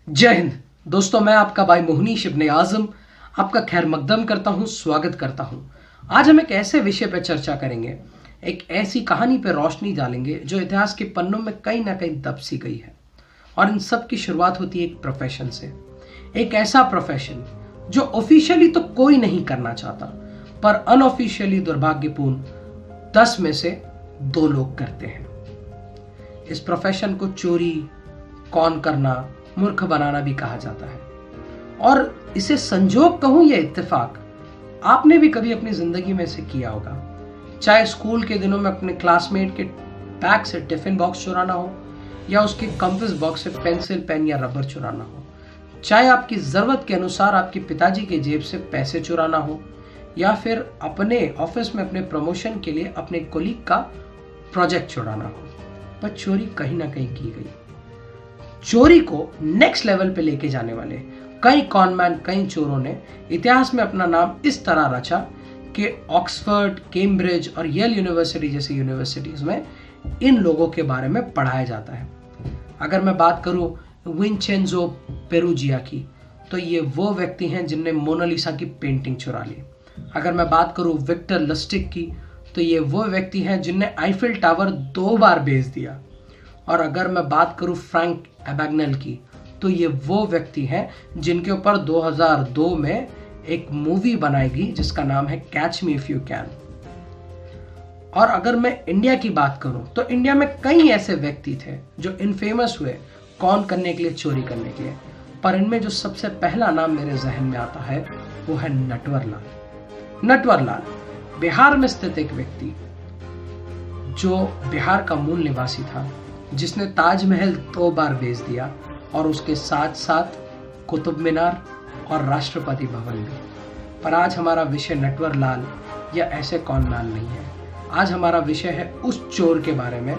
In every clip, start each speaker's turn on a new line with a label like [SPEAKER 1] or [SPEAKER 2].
[SPEAKER 1] जय हिंद दोस्तों, मैं आपका भाई मोहनीश इब्ने आजम आपका खैर मकदम करता हूं, स्वागत करता हूं। आज हम एक ऐसे विषय पर चर्चा करेंगे, एक ऐसी कहानी पर रोशनी डालेंगे जो इतिहास के पन्नों में कहीं ना कहीं दब सी गई है। और इन सब की शुरुआत होती है एक प्रोफेशन से। एक ऐसा प्रोफेशन जो ऑफिशियली तो कोई नहीं करना चाहता, पर अनऑफिशियली दुर्भाग्यपूर्ण 10 में से 2 लोग करते हैं। इस प्रोफेशन को चोरी, कौन करना, मूर्ख बनाना भी कहा जाता है। और इसे संजोग कहूं या इत्तेफाक, आपने भी कभी अपनी जिंदगी में इसे किया होगा। चाहे स्कूल के दिनों में अपने क्लासमेट के बैग से टिफिन बॉक्स चुराना हो, या उसके कंपास बॉक्स से पेंसिल, पेन या रबर चुराना हो, चाहे आपकी जरूरत के अनुसार आपके पिताजी के जेब से पैसे चुराना हो, या फिर अपने ऑफिस में अपने प्रमोशन के लिए अपने कोलीग का प्रोजेक्ट चुराना हो, पर चोरी कहीं ना कहीं की गई। चोरी को नेक्स्ट लेवल पे लेके जाने वाले कई कॉनमैन, कई चोरों ने इतिहास में अपना नाम इस तरह रचा कि ऑक्सफोर्ड, कैम्ब्रिज और येल यूनिवर्सिटी जैसी यूनिवर्सिटीज में इन लोगों के बारे में पढ़ाया जाता है। अगर मैं बात करूं विंचेंजो पेरुजिया की, तो ये वो व्यक्ति हैं जिनने मोनालिसा की पेंटिंग चुरा ली। अगर मैं बात करूं विक्टर लस्टिग की, तो ये वो व्यक्ति हैं जिनने आईफिल टावर 2 बार बेच दिया। और अगर मैं बात करूं फ्रैंक एबैग्नेल की, तो ये वो व्यक्ति हैं जिनके ऊपर 2002 में एक मूवी बनाई गई जिसका नाम है catch me if you can. और अगर मैं इंडिया की बात करूं, तो इंडिया में कई ऐसे व्यक्ति थे जो इनफेमस हुए कौन करने के लिए, चोरी करने के लिए। पर इनमें जो सबसे पहला नाम मेरे जहन में आता है वो है नटवर लाल। नटवर लाल बिहार में स्थित एक व्यक्ति जो बिहार का मूल निवासी था, जिसने ताजमहल 2 बार बेच दिया और उसके साथ साथ कुतुब मीनार और राष्ट्रपति भवन भी। पर आज हमारा विषय नटवर लाल या ऐसे कौन लाल नहीं है। आज हमारा विषय है उस चोर के बारे में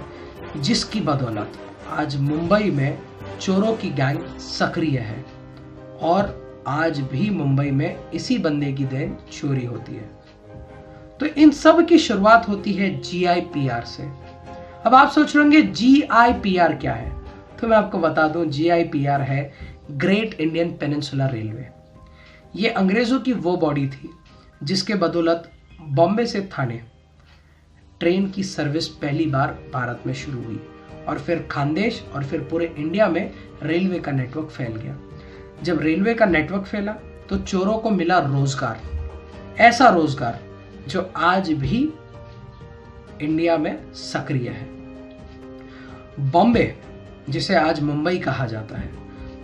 [SPEAKER 1] जिसकी बदौलत आज मुंबई में चोरों की गैंग सक्रिय है, और आज भी मुंबई में इसी बंदे की देन चोरी होती है। तो इन सब की शुरुआत होती है GIPR से। अब आप सोच रहे होंगे GIPR क्या है, तो मैं आपको बता दूं, GIPR है ग्रेट इंडियन पेनिनसुलर रेलवे। ये अंग्रेजों की वो बॉडी थी जिसके बदौलत बॉम्बे से थाने ट्रेन की सर्विस पहली बार भारत में शुरू हुई, और फिर खानदेश और फिर पूरे इंडिया में रेलवे का नेटवर्क फैल गया। जब रेलवे का नेटवर्क फैला तो चोरों को मिला रोजगार, ऐसा रोजगार जो आज भी इंडिया में सक्रिय है। बॉम्बे, जिसे आज मुंबई कहा जाता है,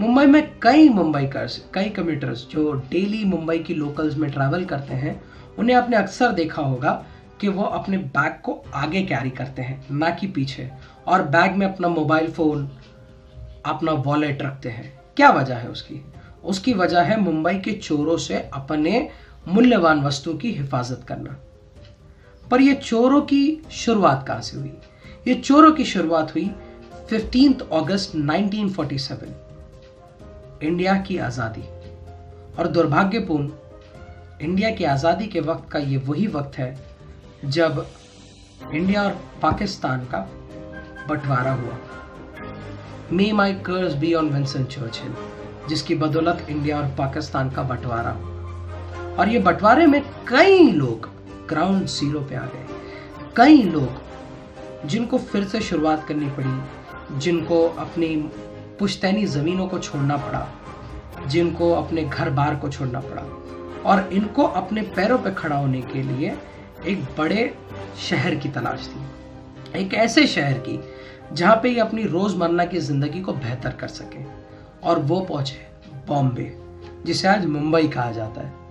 [SPEAKER 1] मुंबई में कई मुंबईकर्स, कई कम्यूटर्स जो डेली मुंबई की लोकल्स में ट्रैवल करते हैं, उन्हें आपने अक्सर देखा होगा कि वो अपने बैग को आगे कैरी करते हैं, ना कि पीछे, और बैग में अपना मोबाइल फोन, अपना वॉलेट रखते हैं। क्या वजह है उसकी? उसकी वजह है मुंबई के चोरों से अपने मूल्यवान वस्तु की हिफाजत करना। पर यह चोरों की शुरुआत कहां से हुई? ये चोरों की शुरुआत हुई 15 अगस्त 1947, इंडिया की आज़ादी। और दुर्भाग्यपूर्ण, इंडिया की आज़ादी के वक्त का ये वही वक्त है जब इंडिया और पाकिस्तान का बंटवारा हुआ। मे माई कर्स बी ऑन विंस्टन चर्चिल, जिसकी बदौलत इंडिया और पाकिस्तान का बंटवारा हुआ। और ये बंटवारे में कई लोग ग्राउंड जीरो पे आ गए। कई लोग जिनको फिर से शुरुआत करनी पड़ी, जिनको अपनी पुश्तैनी ज़मीनों को छोड़ना पड़ा, जिनको अपने घर बार को छोड़ना पड़ा, और इनको अपने पैरों पर खड़ा होने के लिए एक बड़े शहर की तलाश थी। एक ऐसे शहर की जहाँ पे ये अपनी रोज़मर्रा की ज़िंदगी को बेहतर कर सके, और वो पहुँचे बॉम्बे, जिसे आज मुंबई कहा जाता है।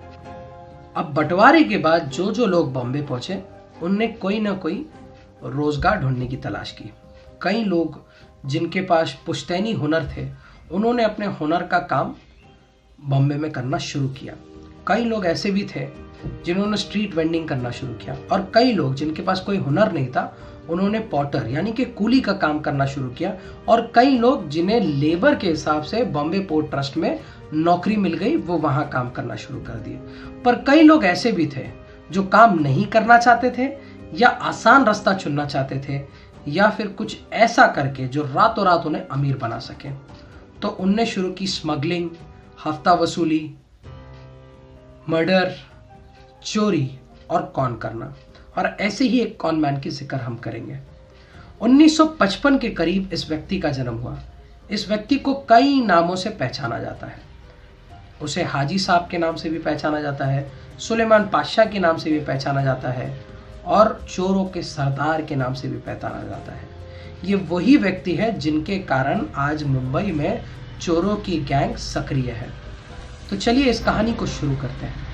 [SPEAKER 1] अब बंटवारे के बाद जो जो लोग बॉम्बे पहुँचे, उनने कोई ना कोई रोजगार ढूंढने की तलाश की। कई लोग जिनके पास पुश्तैनी हुनर थे, उन्होंने अपने हुनर का काम बॉम्बे में करना शुरू किया। कई लोग ऐसे भी थे जिन्होंने स्ट्रीट वेंडिंग करना शुरू किया, और कई लोग जिनके पास कोई हुनर नहीं था, उन्होंने पॉटर यानी कि कूली का काम करना शुरू किया। और कई लोग जिन्हें लेबर के हिसाब से बॉम्बे पोर्ट ट्रस्ट में नौकरी मिल गई, वो वहां काम करना शुरू कर दिए। पर कई लोग ऐसे भी थे जो काम नहीं करना चाहते थे, या आसान रास्ता चुनना चाहते थे, या फिर कुछ ऐसा करके जो रातों रात उन्हें अमीर बना सके। तो उनने शुरू की स्मगलिंग, हफ्ता वसूली, मर्डर, चोरी और कॉन करना। और ऐसे ही एक कॉन मैन की जिक्र हम करेंगे। 1955 के करीब इस व्यक्ति का जन्म हुआ। इस व्यक्ति को कई नामों से पहचाना जाता है। उसे हाजी साहब के नाम से भी पहचाना जाता है, सुलेमान पाशा के नाम से भी पहचाना जाता है और चोरों के सरदार के नाम से भी पहचाना जाता है। ये वही व्यक्ति है जिनके कारण आज मुंबई में चोरों की गैंग सक्रिय है। तो चलिए इस कहानी को शुरू करते हैं।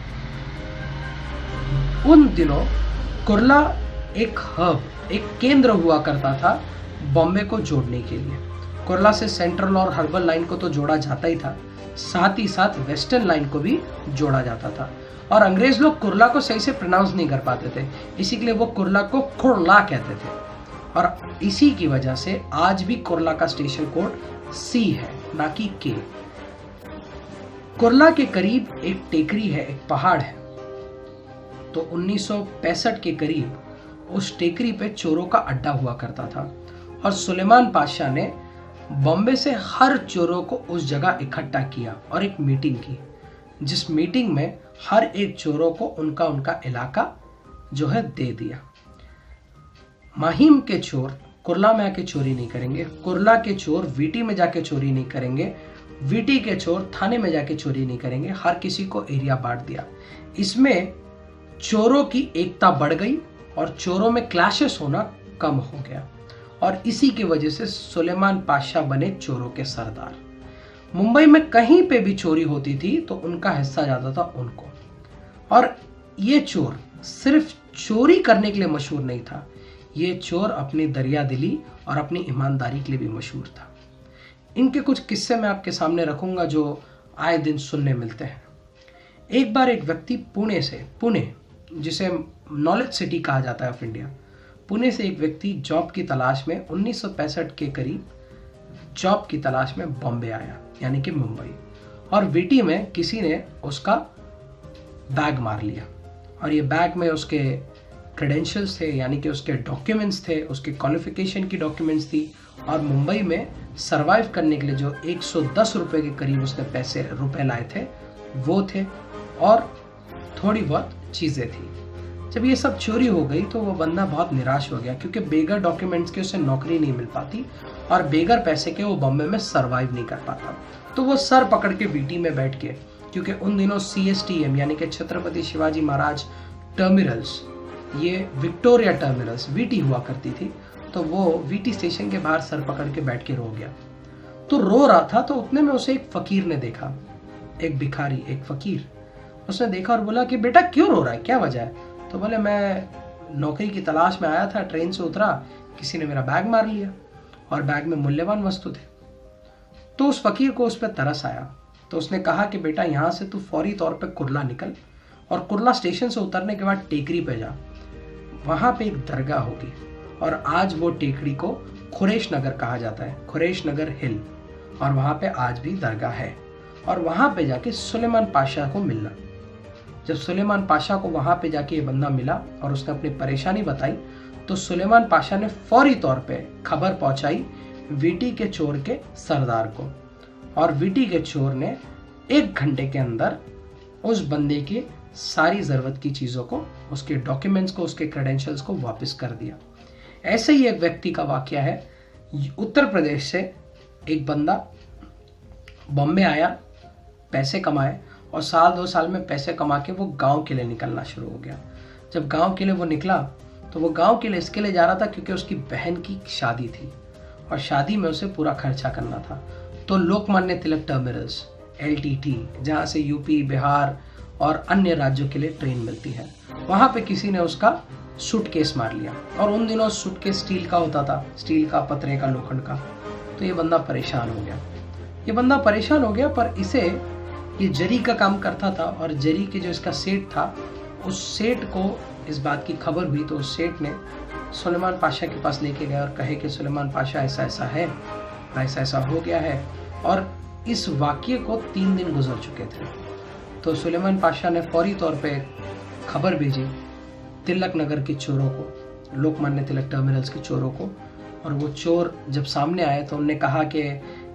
[SPEAKER 1] उन दिनों कुर्ला एक हब, एक केंद्र हुआ करता था बॉम्बे को जोड़ने के लिए। कुर्ला से सेंट्रल और हर्बल लाइन को तो जोड़ा जाता ही था, साथ ही साथ वेस्टर्न लाइन को भी जोड़ा जाता था। और अंग्रेज लोग कुर्ला को सही से प्रोनाउंस नहीं कर पाते थे, इसी के लिए वो कुर्ला को कुर्ला कहते थे। और इसी की वजह से आज भी कुर्ला का स्टेशन कोड सी है, ना कि के। कुर्ला के करीब एक टेकरी है, एक पहाड़ है। तो 1965 के करीब उस टेकरी पे चोरों का अड्डा हुआ करता था और सुलेमान पाशा ने बॉम्बे से हर चोरों को उस जगह इकट्ठा किया और एक मीटिंग की, जिस मीटिंग में हर एक चोरों को उनका उनका इलाका जो है दे दिया। माहिम के चोर कुर्ला में आके चोरी नहीं करेंगे, कुर्ला के चोर वीटी में जाके चोरी नहीं करेंगे, वीटी के चोर थाने में जाके चोरी नहीं करेंगे। हर किसी को एरिया बांट दिया। इसमें चोरों की एकता बढ़ गई और चोरों में क्लैशेस होना कम हो गया और इसी की वजह से सुलेमान पाशा बने चोरों के सरदार। मुंबई में कहीं पे भी चोरी होती थी तो उनका हिस्सा जाता था उनको। और ये चोर सिर्फ चोरी करने के लिए मशहूर नहीं था, ये चोर अपनी दरियादिली और अपनी ईमानदारी के लिए भी मशहूर था। इनके कुछ किस्से मैं आपके सामने रखूंगा जो आए दिन सुनने मिलते हैं। एक बार एक व्यक्ति पुणे जिसे नॉलेज सिटी कहा जाता है ऑफ इंडिया, पुणे से एक व्यक्ति जॉब की तलाश में 1965 के करीब जॉब की तलाश में बॉम्बे आया, यानी कि मुंबई। और वीटी में किसी ने उसका बैग मार लिया और ये बैग में उसके क्रेडेंशियल्स थे, यानी कि उसके डॉक्यूमेंट्स थे, उसके क्वालिफिकेशन की डॉक्यूमेंट्स थी। और मुंबई में सरवाइव करने के लिए जो 110 रुपए के करीब उसने रुपए लाए थे वो थे और थोड़ी बहुत चीज़ें थी। जब ये सब चोरी हो गई तो वो बंदा बहुत निराश हो गया, क्योंकि बेगर डॉक्यूमेंट्स के उसे नौकरी नहीं मिल पाती और बेगर पैसे के वो बॉम्बे में सरवाइव नहीं कर पाता। तो वो सर पकड़ के वीटी में बैठ के, क्योंकि उन दिनों CSTM यानी कि छत्रपति शिवाजी महाराज टर्मिनल्स, ये विक्टोरिया टर्मिनल्स वीटी हुआ करती थी, तो वो वीटी स्टेशन के बाहर सर पकड़ के बैठ के रो गया। तो रो रहा था तो उतने में उसे एक फकीर ने देखा, एक भिखारी, एक फकीर। उसने देखा और बोला कि बेटा क्यों रो रहा है, क्या वजह है? तो बोले मैं नौकरी की तलाश में आया था, ट्रेन से उतरा, किसी ने मेरा बैग मार लिया और बैग में मूल्यवान वस्तु थे। तो उस फकीर को उस पर तरस आया, तो उसने कहा कि बेटा यहाँ से तू फौरी तौर पे कुर्ला निकल और कुर्ला स्टेशन से उतरने के बाद टेकरी पे जा, वहाँ पे एक दरगाह होगी और आज वो टेकरी को खुरेश नगर कहा जाता है, खुरेश नगर हिल, और वहाँ पे आज भी दरगाह है। और वहाँ पे जाके सुलेमान पाशा को मिलना। जब सुलेमान पाशा को वहाँ पे जाके ये बंदा मिला और उसने अपनी परेशानी बताई तो सुलेमान पाशा ने फौरी तौर पे खबर पहुंचाई वीटी के चोर के सरदार को, और वीटी के चोर ने 1 घंटे के अंदर उस बंदे की सारी ज़रूरत की चीज़ों को, उसके डॉक्यूमेंट्स को, उसके क्रेडेंशियल्स को वापस कर दिया। ऐसे ही एक व्यक्ति का वाकया है। उत्तर प्रदेश से एक बंदा बॉम्बे आया, पैसे कमाए और साल 2 साल में पैसे कमा के वो गांव के लिए निकलना शुरू हो गया। जब गांव के लिए वो निकला तो वो गांव के लिए इसके लिए जा रहा था क्योंकि उसकी बहन की शादी थी और शादी में उसे पूरा खर्चा करना था। तो लोकमान्य तिलक टर्मिनल्स LTT, जहाँ से यूपी, बिहार और अन्य राज्यों के लिए ट्रेन मिलती है, वहाँ पे किसी ने उसका सूटकेस मार लिया। और उन दिनों सूटकेस स्टील का होता था, स्टील का, पतरे का, लोखंड का। तो ये बंदा परेशान हो गया। पर इसे, ये जरी का काम करता था और जरी के जो इसका सेठ था, उस सेठ को इस बात की खबर हुई तो उस सेठ ने सुलेमान पाशा के पास लेके गया और कहे कि सुलेमान पाशा ऐसा ऐसा है, ऐसा ऐसा हो गया है। और इस वाक्य को 3 दिन गुजर चुके थे। तो सुलेमान पाशा ने फौरी तौर पे खबर भेजी तिलक नगर के चोरों को, लोकमान्य तिलक टर्मिनल्स के चोरों को। और वो चोर जब सामने आए तो उन्होंने कहा कि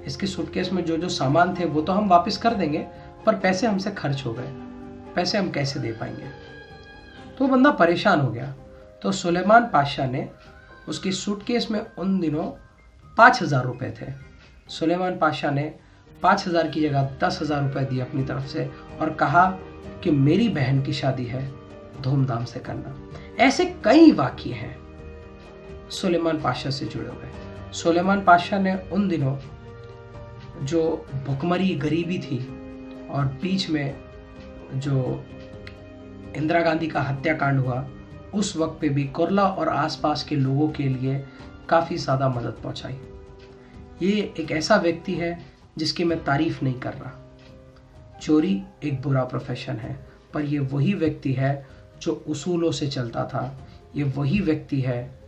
[SPEAKER 1] इसके सूटकेस में जो जो सामान थे वो तो हम वापस कर देंगे, पर पैसे हमसे खर्च हो गए, पैसे हम कैसे दे पाएंगे। तो वो बंदा परेशान हो गया। तो सुलेमान पाशा ने उसकी सूटकेस में उन दिनों 5,000 रुपये थे। सुलेमान पाशा ने 5,000 की जगह 10,000 रुपये दिए अपनी तरफ से और कहा कि मेरी बहन की शादी है, धूमधाम से करना। ऐसे कई वाक़ये हैं सुलेमान पाशा से जुड़े हुए। सुलेमान पाशा ने उन दिनों जो भुखमरी गरीबी थी और बीच में जो इंदिरा गांधी का हत्याकांड हुआ, उस वक्त पे भी कुर्ला और आसपास के लोगों के लिए काफ़ी ज़्यादा मदद पहुंचाई। ये एक ऐसा व्यक्ति है जिसकी मैं तारीफ नहीं कर रहा। चोरी एक बुरा प्रोफेशन है, पर ये वही व्यक्ति है जो उसूलों से चलता था, ये वही व्यक्ति है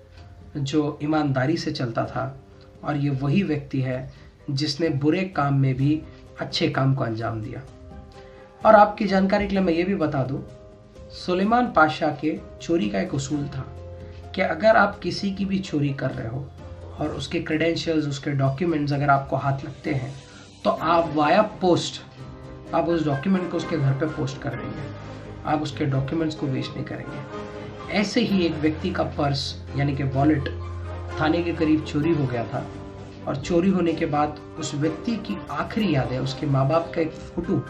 [SPEAKER 1] जो ईमानदारी से चलता था, और ये वही व्यक्ति है जिसने बुरे काम में भी अच्छे काम को अंजाम दिया। और आपकी जानकारी के लिए मैं ये भी बता दूं, सुलेमान पाशा के चोरी का एक उसूल था कि अगर आप किसी की भी चोरी कर रहे हो और उसके क्रेडेंशियल्स, उसके डॉक्यूमेंट्स अगर आपको हाथ लगते हैं, तो आप वाया पोस्ट आप उस डॉक्यूमेंट को उसके घर पे पोस्ट कर देंगे, आप उसके डॉक्यूमेंट्स को वेस्ट नहीं करेंगे। ऐसे ही एक व्यक्ति का पर्स यानी कि वॉलेट थाने के करीब चोरी हो गया था, और चोरी होने के बाद उस व्यक्ति की आखिरी यादें, उसके माँ बाप का एक फोटो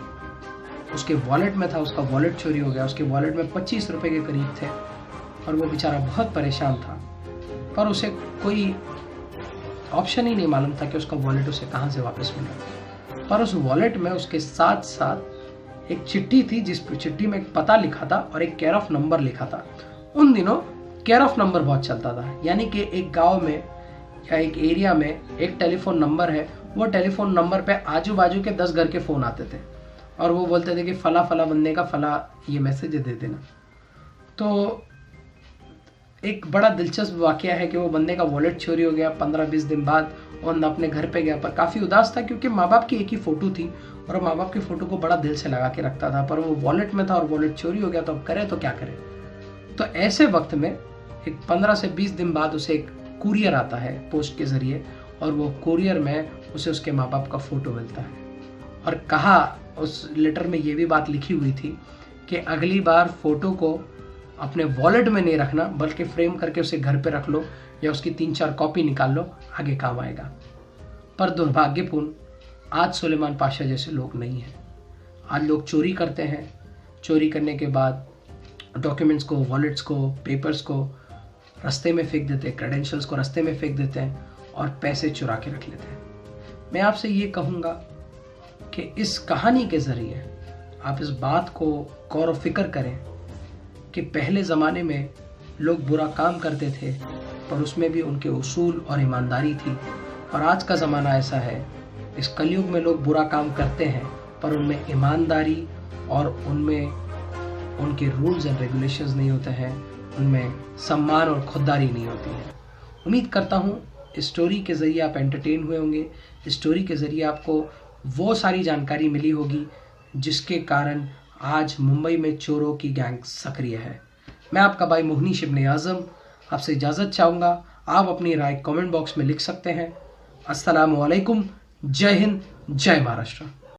[SPEAKER 1] उसके वॉलेट में था। उसका वॉलेट चोरी हो गया, उसके वॉलेट में 25 रुपए के करीब थे और वो बेचारा बहुत परेशान था, पर उसे कोई ऑप्शन ही नहीं मालूम था कि उसका वॉलेट उसे कहाँ से वापस मिला। पर उस वॉलेट में उसके साथ साथ एक चिट्ठी थी, जिस चिट्ठी में एक पता लिखा था और एक केयर ऑफ नंबर लिखा था। उन दिनों केयर ऑफ नंबर बहुत चलता था, यानी कि एक गाँव में या एक एरिया में एक टेलीफोन नंबर है, वो टेलीफोन नंबर पे आजू बाजू के 10 घर के फ़ोन आते थे और वो बोलते थे कि फला फला बंदे का फला ये मैसेज दे देना। तो एक बड़ा दिलचस्प वाकया है कि वो बंदे का वॉलेट चोरी हो गया। 15-20 दिन बाद वो बंदा अपने घर पे गया, पर काफ़ी उदास था क्योंकि माँ बाप की एक ही फ़ोटो थी और माँ बाप की फ़ोटो को बड़ा दिल से लगा के रखता था, पर वो वॉलेट में था और वॉलेट चोरी हो गया। तो अब करे तो क्या करे। तो ऐसे वक्त में एक 15 से 20 दिन बाद उसे एक कुरियर आता है पोस्ट के ज़रिए, और वो कुरियर में उसे उसके माँ बाप का फ़ोटो मिलता है। और कहा, उस लेटर में ये भी बात लिखी हुई थी कि अगली बार फ़ोटो को अपने वॉलेट में नहीं रखना, बल्कि फ्रेम करके उसे घर पे रख लो या उसकी 3-4 कॉपी निकाल लो, आगे काम आएगा। पर दुर्भाग्यपूर्ण आज सुलेमान पाशा जैसे लोग नहीं हैं। आज लोग चोरी करते हैं, चोरी करने के बाद डॉक्यूमेंट्स को, वॉलेट्स को, पेपर्स को रास्ते में फेंक देते हैं, क्रेडेंशियल्स को रास्ते में फेंक देते हैं और पैसे चुरा के रख लेते हैं। मैं आपसे ये कहूँगा कि इस कहानी के ज़रिए आप इस बात को गौर व फिक्र करें कि पहले ज़माने में लोग बुरा काम करते थे, पर उसमें भी उनके उसूल और ईमानदारी थी। और आज का ज़माना ऐसा है, इस कलयुग में लोग बुरा काम करते हैं, पर उनमें ईमानदारी और उनमें उनके रूल्स एंड रेगुलेशंस नहीं होते हैं, उनमें सम्मान और खुददारी नहीं होती है। उम्मीद करता हूँ इस स्टोरी के ज़रिए आप एंटरटेन हुए होंगे, इस स्टोरी के ज़रिए आपको वो सारी जानकारी मिली होगी जिसके कारण आज मुंबई में चोरों की गैंग सक्रिय है। मैं आपका भाई मोहनीश इब्ने आज़म आपसे इजाज़त चाहूँगा। आप अपनी राय कमेंट बॉक्स में लिख सकते हैं। अस्सलामु अलैकुम, जय हिंद, जय महाराष्ट्र।